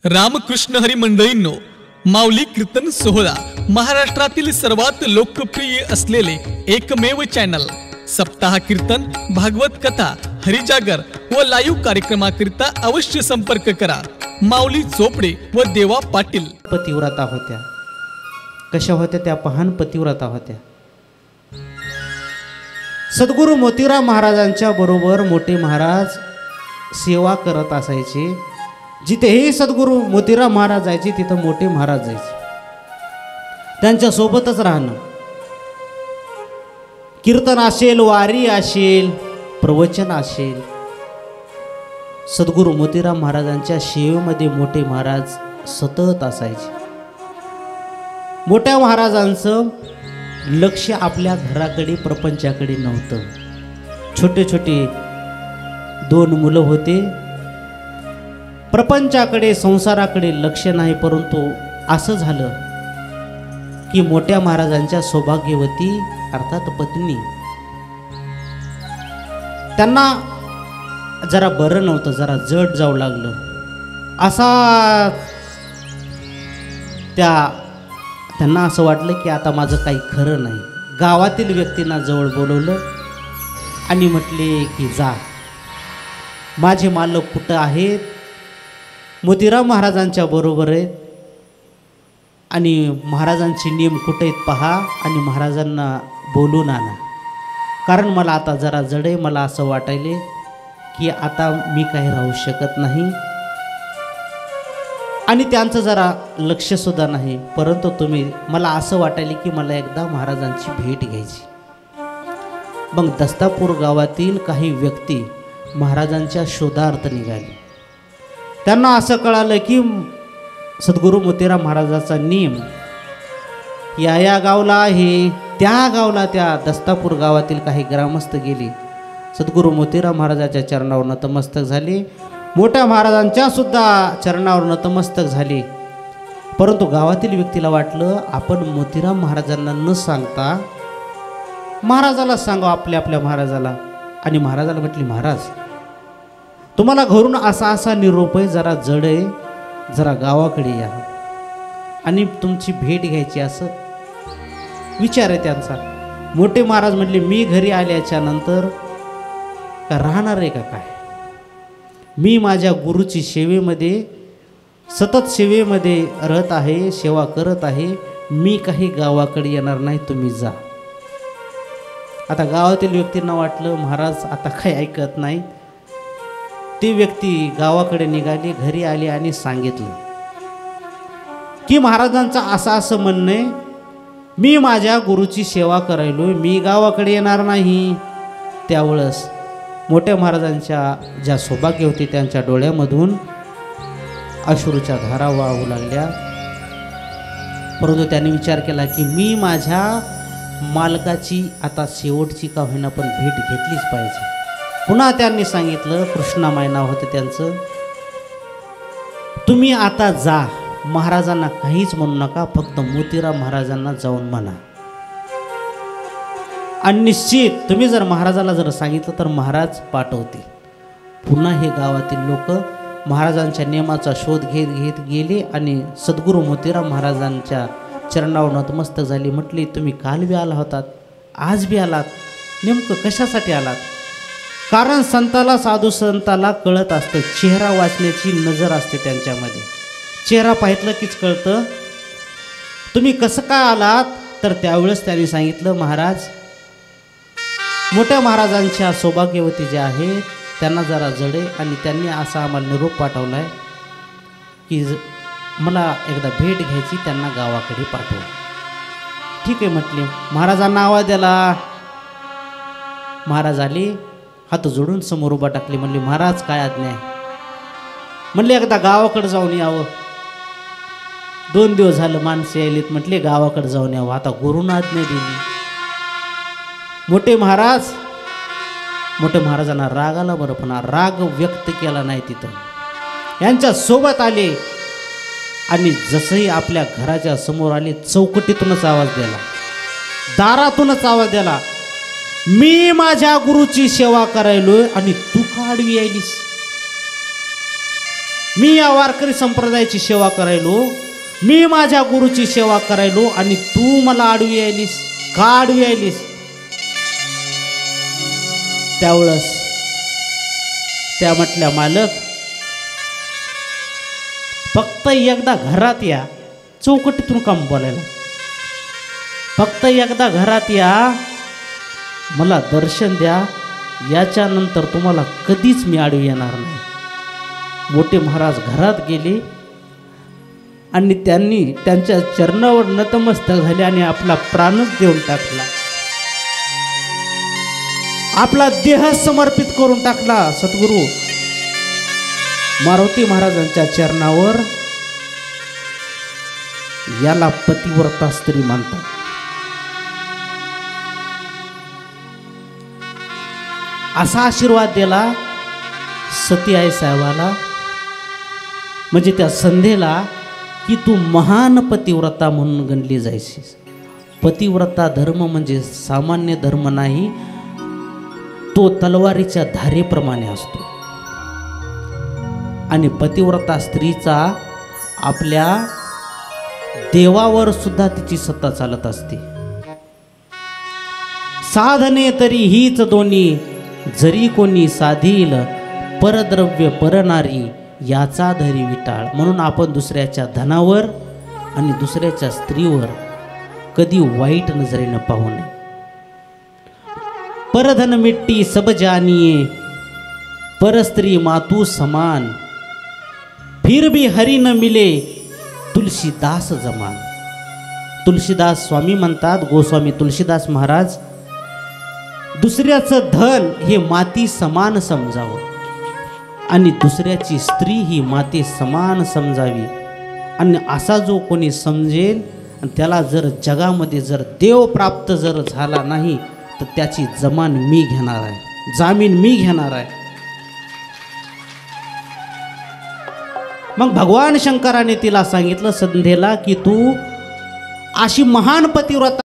रामकृष्ण हरी मंडळींनो, माऊली कीर्तन सोहळा महाराष्ट्रातील सर्वात लोकप्रिय असलेले एकमेव चॅनल सप्ताह कीर्तन, भागवत कथा, हरिजागर व लाईव्ह कार्यक्रमाकरिता अवश्य संपर्क करा. माऊली चोपडे व देवा पाटील. पतिव्रता होत्या. कशा होत्या त्या? महान पतिव्रता होत्या. सद्गुरू मोतीराम महाराजांच्या बरोबर मोठे महाराज सेवा करत असायचे. जिथेही सद्गुरू मोतीराम महाराज जायचे तिथं मोठे महाराज जायचे. त्यांच्या सोबतच राहणं. कीर्तन असेल, वारी असेल, प्रवचन असेल, सद्गुरू मोतीराम महाराजांच्या सेवेमध्ये मोठे महाराज सतत असायचे. मोठ्या महाराजांचं लक्ष आपल्या घराकडे, प्रपंचाकडे नव्हतं. छोटे छोटे 2 मुलं होते. प्रपंचाकडे, संसाराकडे लक्ष नाही. परंतु असं झालं की मोठ्या महाराजांच्या सौभाग्यवती अर्थात पत्नी, त्यांना जरा बरं नव्हतं, जरा जड जाऊ लागलं. असा त्यांना असं वाटलं की आता माझं काही खरं नाही. गावातील व्यक्तींना जवळ बोलवलं आणि म्हटले की जा, माझे मालक कुठं आहेत? मोतीराम महाराजांच्या बरोबर आहेत आणि महाराजांचे नियम कुठे आहेत पहा आणि महाराजांना बोलून आणा. कारण मला आता जरा जड आहे. मला असं वाटायले की आता मी काही राहू शकत नाही आणि त्यांचं जरा लक्षसुद्धा नाही. परंतु तुम्ही, मला असं वाटायले की मला एकदा महाराजांची भेट घ्यायची. मग दस्तापूर गावातील काही व्यक्ती महाराजांच्या शोधार्थ निघाले. त्यांना असं कळालं की सद्गुरू मोतीराम महाराजाचा नियम या गावला आहे. त्या गावला, त्या दस्तापूर गावातील काही ग्रामस्थ गेले. सद्गुरू मोतीराम महाराजाच्या चरणावर नतमस्तक झाले. मोठ्या महाराजांच्या सुद्धा चरणावर नतमस्तक झाले. परंतु गावातील व्यक्तीला वाटलं आपण मोतीराम महाराजांना न सांगता महाराजाला सांगावं, आपल्या महाराजाला. आणि महाराजाला म्हटली, महाराज तुम्हाला घरून असा निरोप आहे, जरा जड आहे, जरा गावाकडे या आणि तुमची भेट घ्यायची, असं विचार आहे त्यांचा. मोठे महाराज म्हटले, मी घरी आल्याच्या नंतर का राहणार आहे का काय? मी माझ्या गुरुची सेवेमध्ये, सतत सेवेमध्ये राहत आहे, सेवा करत आहे. मी काही गावाकडे येणार नाही, तुम्ही जा. आता गावातील व्यक्तींना वाटलं महाराज आता काही ऐकत नाही. ती व्यक्ती गावाकडे निघाली, घरी आली आणि सांगितलं की महाराजांचं असं म्हणणं आहे, मी माझ्या गुरुची सेवा करायलोय, मी गावाकडे येणार नाही. त्यावेळेस मोठ्या महाराजांच्या ज्या सौभाग्य होती त्यांच्या डोळ्यामधून अश्रूच्या धारा वाहू लागल्या. परंतु त्यांनी विचार केला की मी माझ्या मालकाची आता शेवटची का होईना पण भेट घेतलीच पाहिजे. पुन्हा त्यांनी सांगितलं, कृष्णामाई नाव होते त्यांचं, तुम्ही आता जा, महाराजांना काहीच म्हणू नका, फक्त मोतीराम महाराजांना जाऊन म्हणा. आणि निश्चित तुम्ही जर महाराजाला जर सांगितलं तर महाराज पाठवतील. पुन्हा हे गावातील लोक महाराजांच्या नियमाचा शोध घेत गेले आणि सद्गुरू मोतीराम महाराजांच्या चरणावर नतमस्तक झाली. म्हटली, तुम्ही काल बी आला होतात, आज बी आलात, नेमकं कशासाठी आलात? कारण संताला, साधू संताला कळत असतं, चेहरा वाचण्याची नजर असते त्यांच्यामध्ये. चेहरा पाहितलं कीच कळतं. तुम्ही कसं काय आलात? तर त्यावेळेस त्यांनी सांगितलं, महाराज मोठ्या महाराजांच्या सौभाग्यवती ज्या आहेत त्यांना जरा जडे आणि त्यांनी असा आम्हाला निरोप पाठवला आहे की मला एकदा भेट घ्यायची, त्यांना गावाकडे पाठवा. ठीक आहे म्हटले. महाराजांना आवाज दिला. महाराज आले, हात जोडून समोर उभा टाकले. म्हणले, महाराज काय आज्ञा आहे? म्हणले, एकदा गावाकडे जाऊन यावं. 2 दिवस झालं माणसे यायलीत. म्हटले, गावाकडे जाऊन यावं. आता गुरुनं आज्ञा दिली. मोठे महाराजांना राग आला. बरं, पण राग व्यक्त केला नाही तिथं. यांच्या सोबत आले आणि जसंही आपल्या घराच्या समोर आले, चौकटीतूनच आवाज दिला, दारातूनच आवाज दिला, मी माझ्या गुरुची सेवा करायलोय आणि तू का आडवी यायलीस? मी या वारकरी संप्रदायाची सेवा करायलो, मी माझ्या गुरुची सेवा करायलो आणि तू मला आडवी यायलीस का आडवी यायलीस? त्यावेळेस त्या म्हटल्या, मालक फक्त एकदा घरात या, चौकटीतून काम बोलायला, फक्त एकदा घरात या, मला दर्शन द्या, याच्यानंतर तुम्हाला कधीच मी आडवी येणार नाही. मोठे महाराज घरात गेले आणि त्यांनी त्यांच्या चरणावर नतमस्तक झाले आणि आपला प्राणच देऊन टाकला, आपला देह समर्पित करून टाकला सद्गुरू मारुती महाराजांच्या चरणावर. याला पतिव्रता स्त्री मानतात. असा आशीर्वाद दिला सती आई साहेबाला, म्हणजे त्या संध्येला, की तू महान पतिव्रता म्हणून गणली जायचीस. पतिव्रता धर्म म्हणजे सामान्य धर्म नाही, तो तलवारीच्या धारेप्रमाणे असतो. आणि पतिव्रता स्त्रीचा आपल्या देवावर सुद्धा तिची सत्ता चालत असते. साधने तरी हीच दोन्ही, जरी कोणी साधील, परद्रव्य परनारी याचा धरी विटाळ. म्हणून आपण दुसऱ्याच्या धनावर आणि दुसऱ्याच्या स्त्रीवर कधी वाईट नजरेनं पाहू नये. परधन मिट्टी सब जानिये, परस्त्री मातू समान, फिर भी हरी न मिले तुलसीदास जमान. तुलसीदास स्वामी म्हणतात, गोस्वामी तुलसीदास महाराज, दुसऱ्याचं धन हे माती समान समजावं आणि दुसऱ्याची स्त्री ही माती समान समजावी. आणि असा जो कोणी समजेल त्याला जर जगामध्ये जर देव प्राप्त जर झाला नाही तर त्याची जमान मी घेणार आहे, जामीन मी घेणार आहे. मग भगवान शंकराने तिला सांगितलं संध्येला की तू अशी महान पतिव्रता